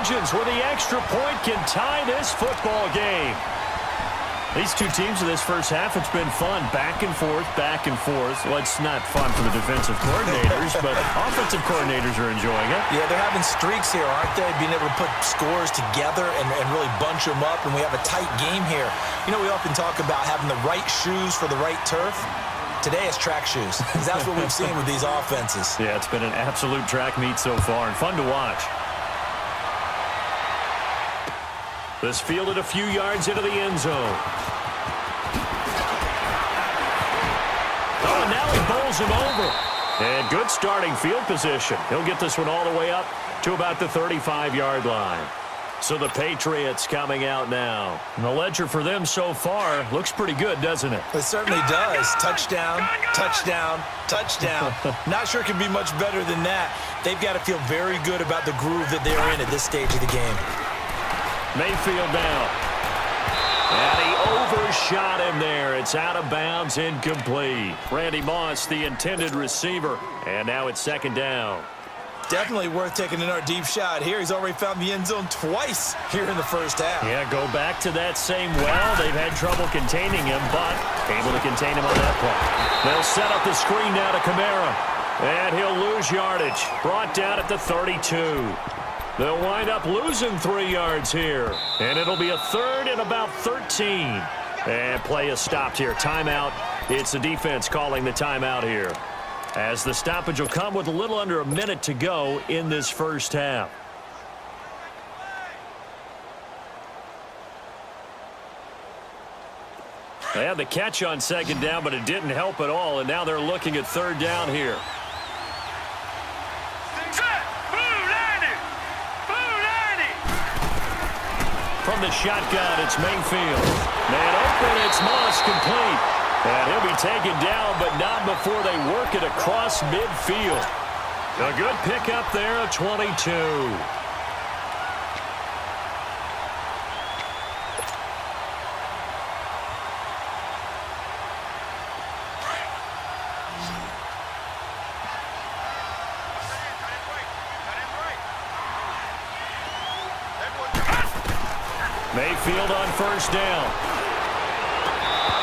Legends with the extra point can tie this football game. These two teams in this first half, it's been fun. Back and forth, back and forth. Well, it's not fun for the defensive coordinators, but offensive coordinators are enjoying it. Yeah, they're having streaks here, aren't they? Being able to put scores together and really bunch them up, and we have a tight game here. You know, we often talk about having the right shoes for the right turf. Today it's track shoes, because that's what we've seen with these offenses. Yeah, it's been an absolute track meet so far, and fun to watch. This fielded a few yards into the end zone. Oh, now he bowls him over. And good starting field position. He'll get this one all the way up to about the 35-yard line. So the Patriots coming out now. And the ledger for them so far looks pretty good, doesn't it? It certainly does. Touchdown, touchdown, touchdown. Not sure it can be much better than that. They've got to feel very good about the groove that they're in at this stage of the game. Mayfield now. And he overshot him there. It's out of bounds, incomplete. Randy Moss, the intended receiver. And now it's second down. Definitely worth taking another deep shot here. He's already found the end zone twice here in the first half. Yeah, go back to that same well. They've had trouble containing him, but able to contain him on that play. They'll set up the screen now to Kamara. And he'll lose yardage. Brought down at the 32. They'll wind up losing 3 yards here. And it'll be a third and about 13. And play is stopped here. Timeout. It's the defense calling the timeout here, as the stoppage will come with a little under a minute to go in this first half. They had the catch on second down, but it didn't help at all, and now they're looking at third down here. From the shotgun, it's Mayfield. Man open, it's Moss, complete. And he'll be taken down, but not before they work it across midfield. A good pickup there of 22. Mayfield on first down.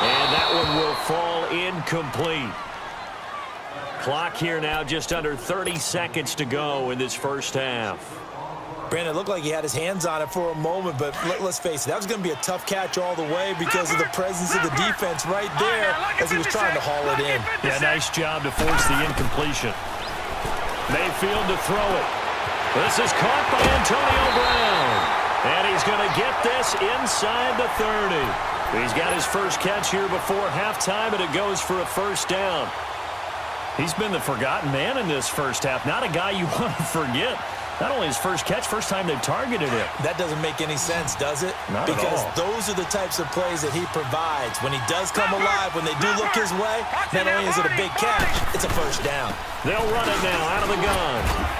And that one will fall incomplete. Clock here now just under 30 seconds to go in this first half. Brandon, it looked like he had his hands on it for a moment, but let's face it, that was going to be a tough catch all the way because of the presence of the defense right there as he was trying to haul it in. Yeah, nice job to force the incompletion. Mayfield to throw it. This is caught by Antonio Brown. And he's going to get this inside the 30. He's got his first catch here before halftime, and it goes for a first down. He's been the forgotten man in this first half. Not a guy you want to forget. Not only his first catch, first time they've targeted him. That doesn't make any sense, does it? Not at all. Because those are the types of plays that he provides. When he does come alive, when they do look his way, not only is it a big catch, it's a first down. They'll run it now out of the gun.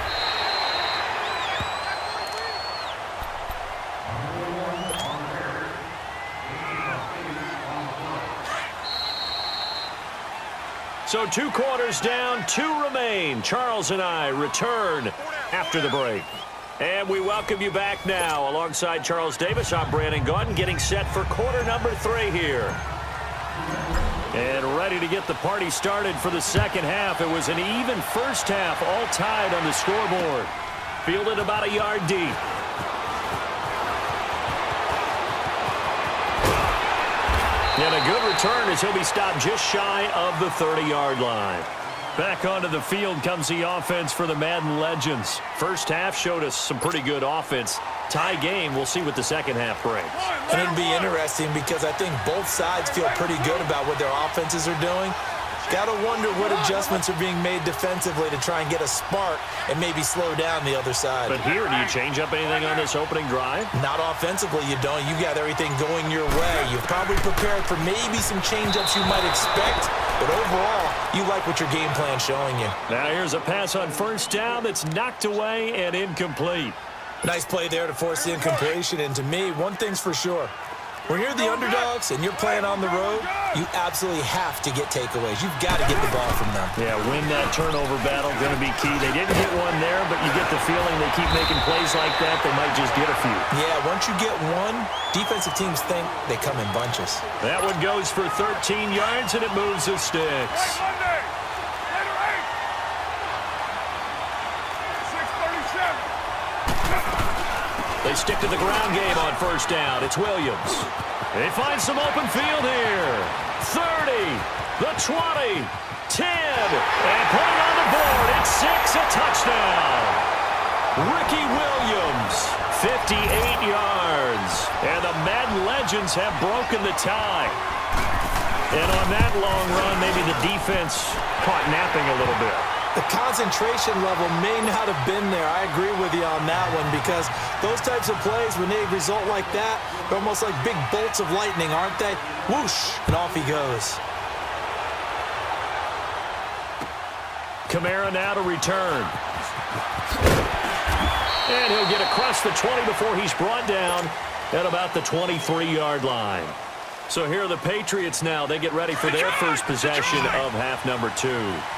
So 2 quarters down, 2 remain. Charles and I return after the break. And we welcome you back now. Alongside Charles Davis, I'm Brandon Gaudin, getting set for quarter number 3 here. And ready to get the party started for the second half. It was an even first half, all tied on the scoreboard. Fielded about a yard deep. And a good return as he'll be stopped just shy of the 30-yard line. Back onto the field comes the offense for the Madden Legends. First half showed us some pretty good offense. Tie game, we'll see what the second half brings. And it'll be interesting because I think both sides feel pretty good about what their offenses are doing. Got to wonder what adjustments are being made defensively to try and get a spark and maybe slow down the other side. But here, do you change up anything on this opening drive? Not offensively, you don't. You got everything going your way. You've probably prepared for maybe some change-ups you might expect, but overall, you like what your game plan's showing you. Now here's a pass on first down that's knocked away and incomplete. Nice play there to force the incompletion, and to me, one thing's for sure. When you're the underdogs and you're playing on the road, you absolutely have to get takeaways. You've got to get the ball from them. Yeah, win that turnover battle, going to be key. They didn't get one there, but you get the feeling they keep making plays like that, they might just get a few. Yeah, once you get one, defensive teams think they come in bunches. That one goes for 13 yards, and it moves the sticks. They stick to the ground game on first down. It's Williams. They find some open field here. 30, the 20, 10, and put it on the board. It's 6, a touchdown. Ricky Williams, 58 yards. And the Madden legends have broken the tie. And on that long run, maybe the defense caught napping a little bit. The concentration level may not have been there. I agree with you on that one because those types of plays, when they result like that, they're almost like big bolts of lightning, aren't they? Whoosh, and off he goes. Kamara now to return. And he'll get across the 20 before he's brought down at about the 23-yard line. So here are the Patriots now. They get ready for their first possession of half number 2.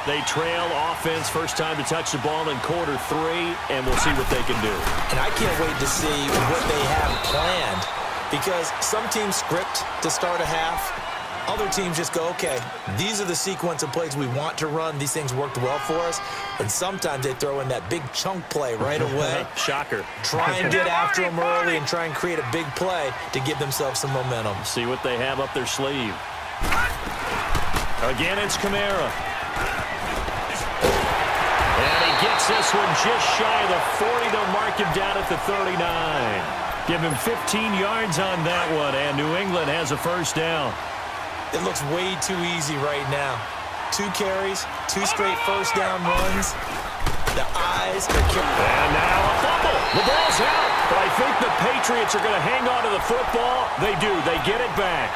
They trail offense, first time to touch the ball in quarter 3, and we'll see what they can do. And I can't wait to see what they have planned because some teams script to start a half. Other teams just go, okay, these are the sequence of plays we want to run. These things worked well for us. And sometimes they throw in that big chunk play right away. Shocker. Try and get after them early and try and create a big play to give themselves some momentum. See what they have up their sleeve. Again, it's Kamara. And he gets this one just shy of the 40. They'll mark him down at the 39. Give him 15 yards on that one, and New England has a first down. It looks way too easy right now. 2 carries, 2 straight first down runs. The eyes are killing. And now a fumble. The ball's out. But I think the Patriots are going to hang on to the football. They do. They get it back.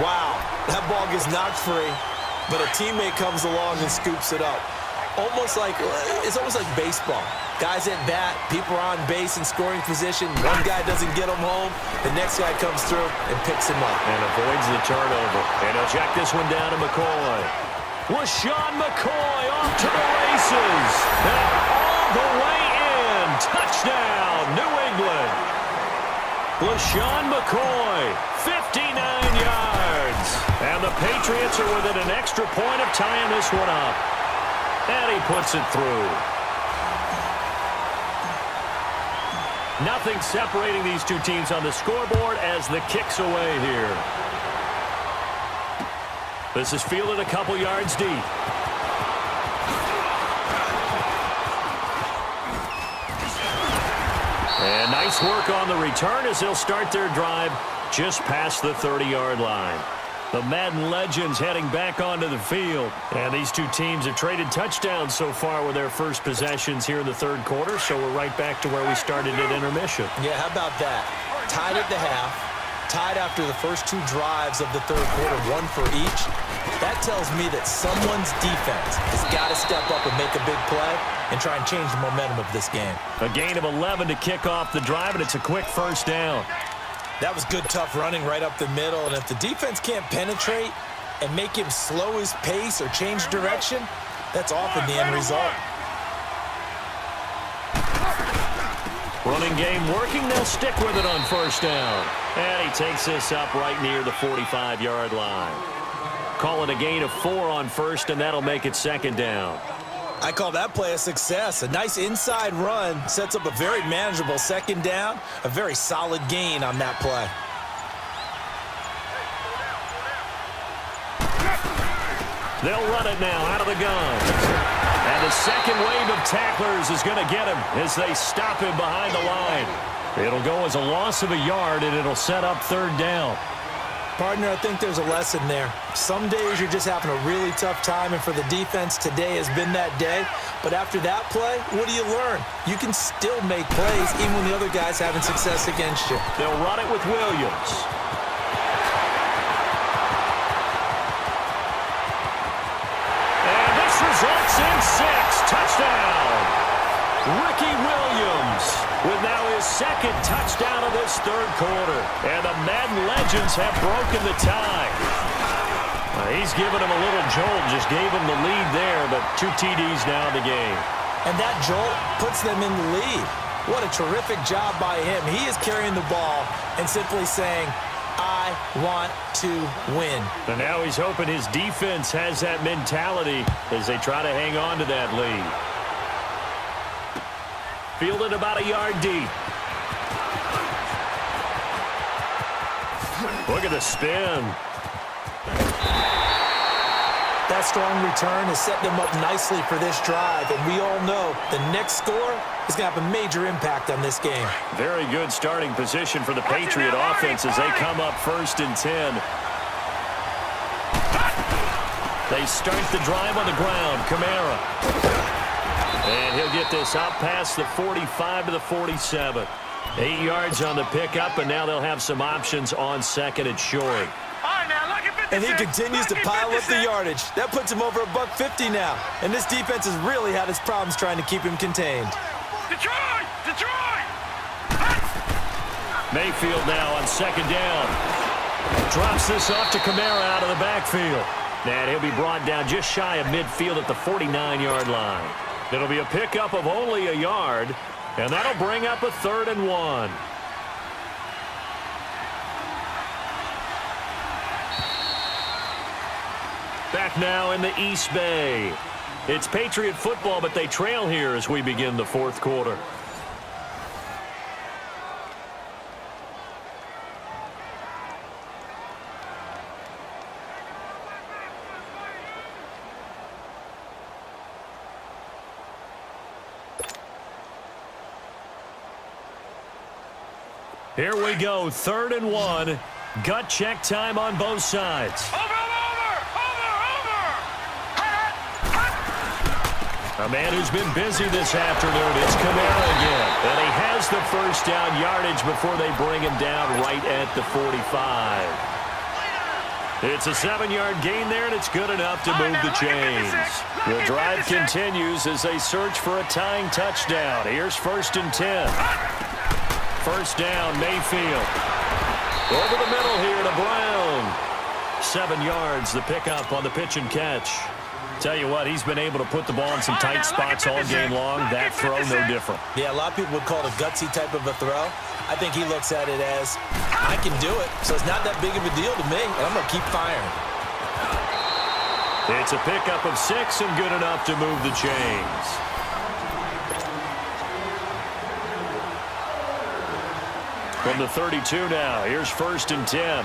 Wow. That ball gets knocked free, but a teammate comes along and scoops it up. It's almost like baseball. Guys at bat, people are on base in scoring position. One guy doesn't get him home. The next guy comes through and picks him up. And avoids the turnover. And he'll check this one down to McCoy. LaShawn McCoy off to the races. And all the way in. Touchdown, New England. LaShawn McCoy, 59 yards. And the Patriots are within an extra point of tying this one up. And he puts it through. Nothing separating these two teams on the scoreboard as the kick's away here. This is fielded a couple yards deep. And nice work on the return as they'll start their drive just past the 30-yard line. The Madden legends heading back onto the field. And these two teams have traded touchdowns so far with their first possessions here in the third quarter, so we're right back to where we started at intermission. Yeah, how about that? Tied at the half, tied after the first 2 drives of the third quarter, 1 for each. That tells me that someone's defense has got to step up and make a big play and try and change the momentum of this game. A gain of 11 to kick off the drive, and it's a quick first down. That was good, tough running right up the middle. And if the defense can't penetrate and make him slow his pace or change direction, that's often the end result. Running game working. They'll stick with it on first down. And he takes this up right near the 45-yard line. Call it a gain of 4 on first, and that'll make it second down. I call that play a success. A nice inside run sets up a very manageable second down. A very solid gain on that play. They'll run it now out of the gun. And the second wave of tacklers is going to get him as they stop him behind the line. It'll go as a loss of a yard, and it'll set up third down. Partner, I think there's a lesson there. Some days you're just having a really tough time, and for the defense, today has been that day. But after that play, what do you learn? You can still make plays even when the other guy's having success against you. They'll run it with Williams. And this results in 6. Touchdown. Ricky Williams. with now his second touchdown of this third quarter. And the Madden legends have broken the tie. He's given him a little jolt, just gave him the lead there, but 2 TDs now in the game. And that jolt puts them in the lead. What a terrific job by him. He is carrying the ball and simply saying, I want to win. And now he's hoping his defense has that mentality as they try to hang on to that lead. Fielded about a yard deep. Look at the spin. That strong return has set them up nicely for this drive, and we all know the next score is going to have a major impact on this game. Very good starting position for the Patriot offense as they come up 1st and 10. They start the drive on the ground. Kamara. And he'll get this out past the 45 to the 47. 8 yards on the pickup, and now they'll have some options on 2nd and short. And he continues to pile up the yardage. That puts him over $150 now. And this defense has really had its problems trying to keep him contained. Detroit! Mayfield now on 2nd down. Drops this off to Kamara out of the backfield. And he'll be brought down just shy of midfield at the 49-yard line. It'll be a pickup of only a yard, and that'll bring up a 3rd and 1. Back now in the East Bay. It's Patriot football, but they trail here as we begin the 4th quarter. Here we go, 3rd and 1. Gut check time on both sides. A man who's been busy this afternoon, it's Kamara again. And he has the 1st down yardage before they bring him down right at the 45. It's a 7-yard gain there, and it's good enough to move the chains. The drive continues as they search for a tying touchdown. Here's 1st and 10. 1st down, Mayfield. Over the middle here to Brown. 7 yards, the pickup on the pitch and catch. Tell you what, he's been able to put the ball in some tight spots all game long. That throw, no different. Yeah, a lot of people would call it a gutsy type of a throw. I think he looks at it as, I can do it, so it's not that big of a deal to me, and I'm going to keep firing. It's a pickup of 6 and good enough to move the chains. From the 32 now, here's 1st and 10.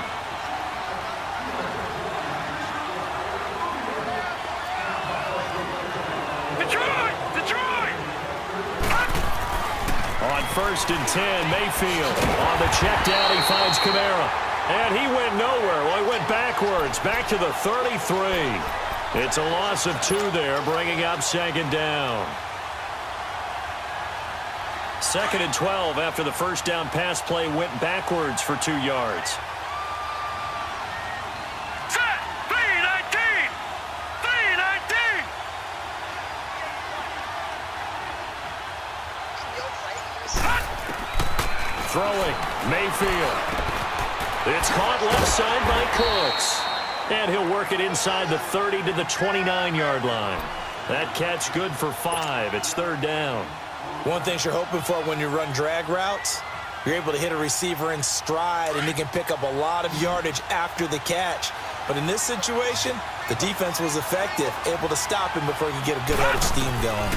On 1st and 10, Mayfield on the check down. He finds Kamara. And he went nowhere. Well, he went backwards, back to the 33. It's a loss of 2 there, bringing up 2nd down. 2nd and 12 after the 1st down pass play went backwards for 2 yards. Throwing, Mayfield. It's caught left side by Cooks. And he'll work it inside the 30 to the 29-yard line. That catch good for 5. It's 3rd down. One thing you're hoping for when you run drag routes, you're able to hit a receiver in stride, and he can pick up a lot of yardage after the catch. But in this situation, the defense was effective, able to stop him before he could get a good head of steam going.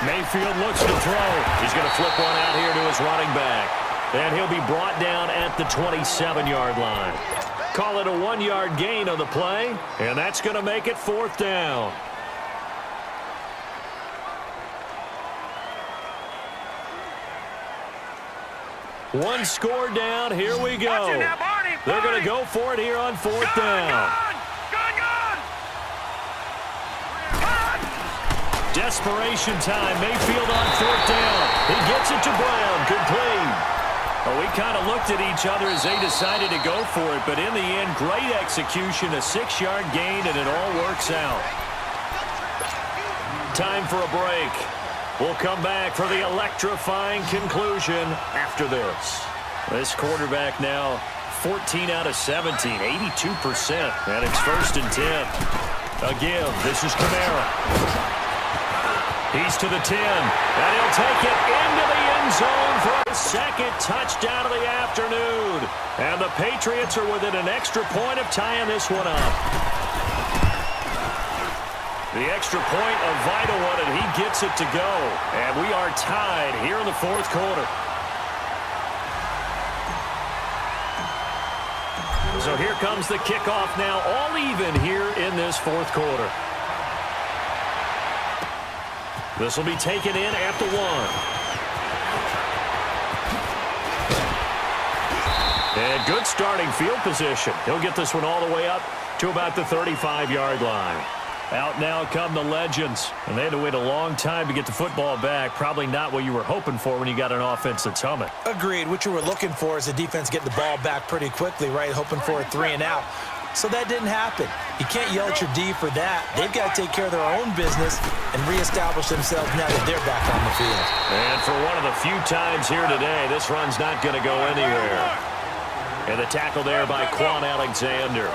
Mayfield looks to throw. He's going to flip one out here to his running back. And he'll be brought down at the 27-yard line. Call it a 1-yard gain on the play, and that's going to make it 4th down. One score down. Here we go. They're going to go for it here on 4th down. Desperation time. Mayfield on 4th down. He gets it to Brown. Complete. Well, we kind of looked at each other as they decided to go for it, but in the end, great execution, a 6-yard gain, and it all works out. Time for a break. We'll come back for the electrifying conclusion after this. This quarterback now 14 out of 17, 82%, and it's 1st and 10. A give. This is Kamara. He's to the 10, and he'll take it into the end zone for a second touchdown of the afternoon. And the Patriots are within an extra point of tying this one up. The extra point, a vital one, and he gets it to go. And we are tied here in the 4th quarter. So here comes the kickoff now, all even here in this 4th quarter. This will be taken in at the 1. And good starting field position. He'll get this one all the way up to about the 35-yard line. Out now come the Legends, and they had to wait a long time to get the football back. Probably not what you were hoping for when you got an offense that's humming. Agreed. What you were looking for is the defense getting the ball back pretty quickly, right? Hoping for a 3 and out. So that didn't happen. You can't yell at your D for that. They've got to take care of their own business and reestablish themselves now that they're back on the field. And for one of the few times here today, this run's not going to go anywhere. And the tackle there by Quan Alexander.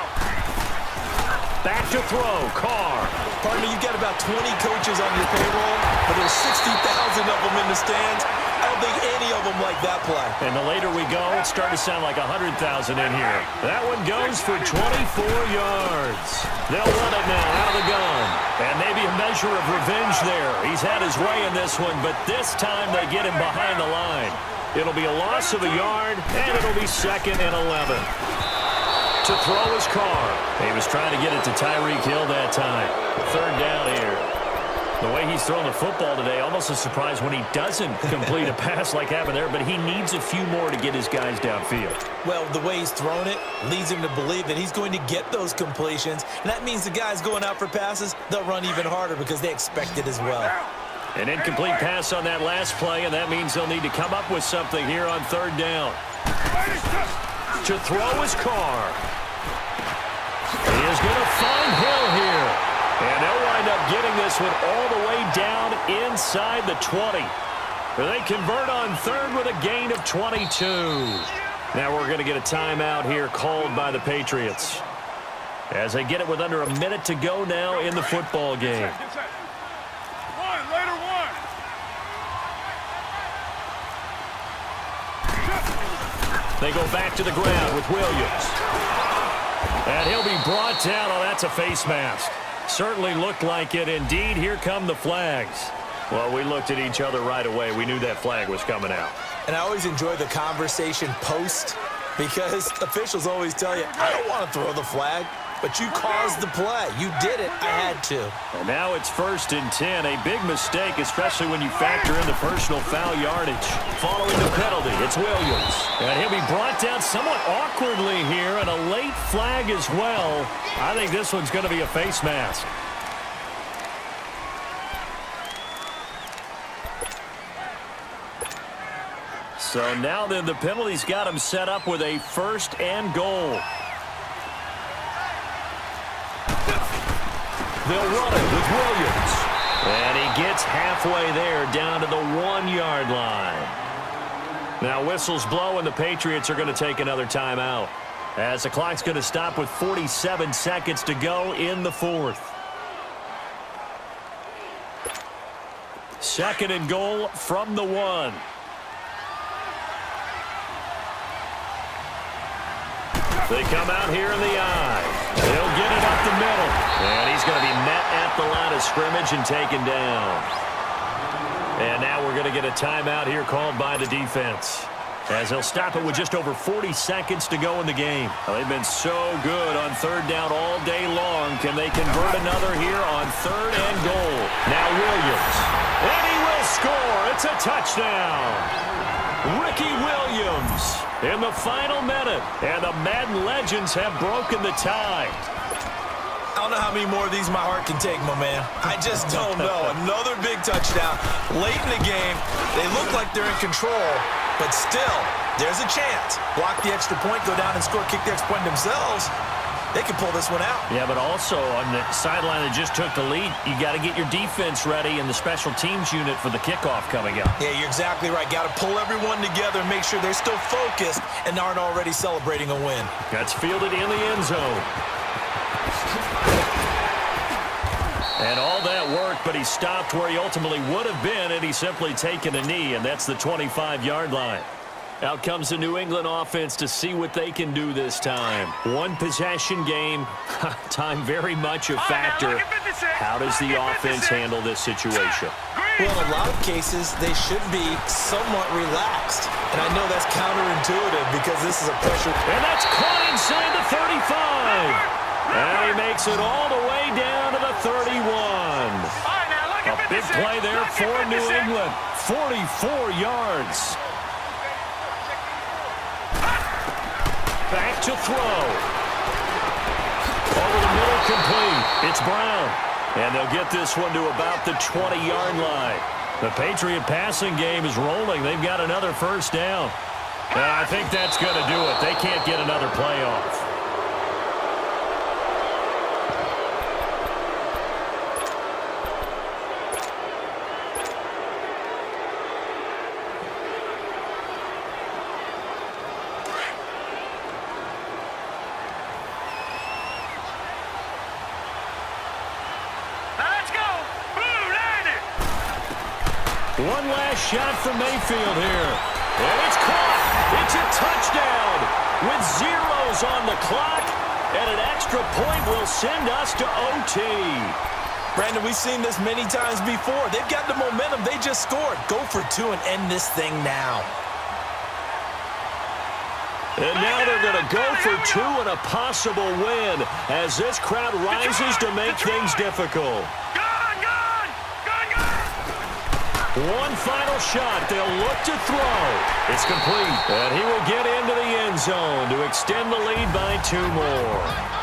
Back to throw, Carr. Partner, you've got about 20 coaches on your payroll, but there's 60,000 of them in the stands. I don't think any of them like that play. And the later we go, it's starting to sound like 100,000 in here. That one goes for 24 yards. They'll run it now out of the gun. And maybe a measure of revenge there. He's had his way in this one, but this time they get him behind the line. It'll be a loss of a yard, and it'll be 2nd and 11. To throw his Carr. He was trying to get it to Tyreek Hill that time. 3rd down here. The way he's thrown the football today, almost a surprise when he doesn't complete a pass like happened there, but he needs a few more to get his guys downfield. Well, the way he's thrown it leads him to believe that he's going to get those completions, and that means the guys going out for passes, they'll run even harder because they expect it as well. An incomplete pass on that last play, and that means they'll need to come up with something here on 3rd down. To throw his Carr. He is going to find Hill here. And they'll wind up getting this one all the way down inside the 20. They convert on 3rd with a gain of 22. Now we're going to get a timeout here called by the Patriots, as they get it with under a minute to go now in the football game. They go back to the ground with Williams. And he'll be brought down. Oh, that's a face mask. Certainly looked like it. Indeed, here come the flags. Well, we looked at each other right away. We knew that flag was coming out. And I always enjoy the conversation post, because officials always tell you, I don't want to throw the flag, but you caused the play. You did it. I had to. And now it's 1st and 10. A big mistake, especially when you factor in the personal foul yardage. Following the penalty, it's Williams. And he'll be brought down somewhat awkwardly here, and a late flag as well. I think this one's going to be a face mask. So now then, the penalty's got him set up with a 1st and goal. They'll run it with Williams. And he gets halfway there down to the 1-yard line. Now whistles blow, and the Patriots are going to take another timeout, as the clock's going to stop with 47 seconds to go in the 4th. 2nd and goal from the 1. They come out here in the eye. They'll get it up the middle. And he's going to be met at the line of scrimmage and taken down. And now we're going to get a timeout here called by the defense, as they'll stop it with just over 40 seconds to go in the game. Well, they've been so good on 3rd down all day long. Can they convert another here on 3rd and goal? Now Williams. And he will score. It's a touchdown. Ricky Williams in the final minute, and the Madden Legends have broken the tie. I don't know how many more of these my heart can take, my man. I just don't know. Another big touchdown late in the game. They look like they're in control, but still, there's a chance. Block the extra point, go down and score, kick the extra point themselves. they can pull this one out. Yeah, but also on the sideline that just took the lead, you got to get your defense ready and the special teams unit for the kickoff coming up. Yeah, you're exactly right. Got to pull everyone together and make sure they're still focused and aren't already celebrating a win. That's fielded in the end zone. And all that work, but he stopped where he ultimately would have been had he simply taken a knee, and that's the 25-yard line. Out comes the New England offense to see what they can do this time. One possession game, time very much a factor. How does the offense handle this situation? Well, in a lot of cases, they should be somewhat relaxed. And I know that's counterintuitive because this is a pressure. And that's caught inside the 35. And he makes it all the way down to the 31. A big play there for New England. 44 yards. Back to throw. Over the middle, complete. It's Brown. And they'll get this one to about the 20-yard line. The Patriot passing game is rolling. They've got another first down. And I think that's going to do it. They can't get another play off. One last shot from Mayfield here. And it's caught. It's a touchdown with zeros on the clock. And an extra point will send us to OT. Brandon, we've seen this many times before. They've got the momentum. They just scored. Go for two and end this thing now. And now they're going to go for two and a possible win as this crowd rises to make things difficult. One final shot. They'll look to throw. It's complete. And he will get into the end zone to extend the lead by 2 more.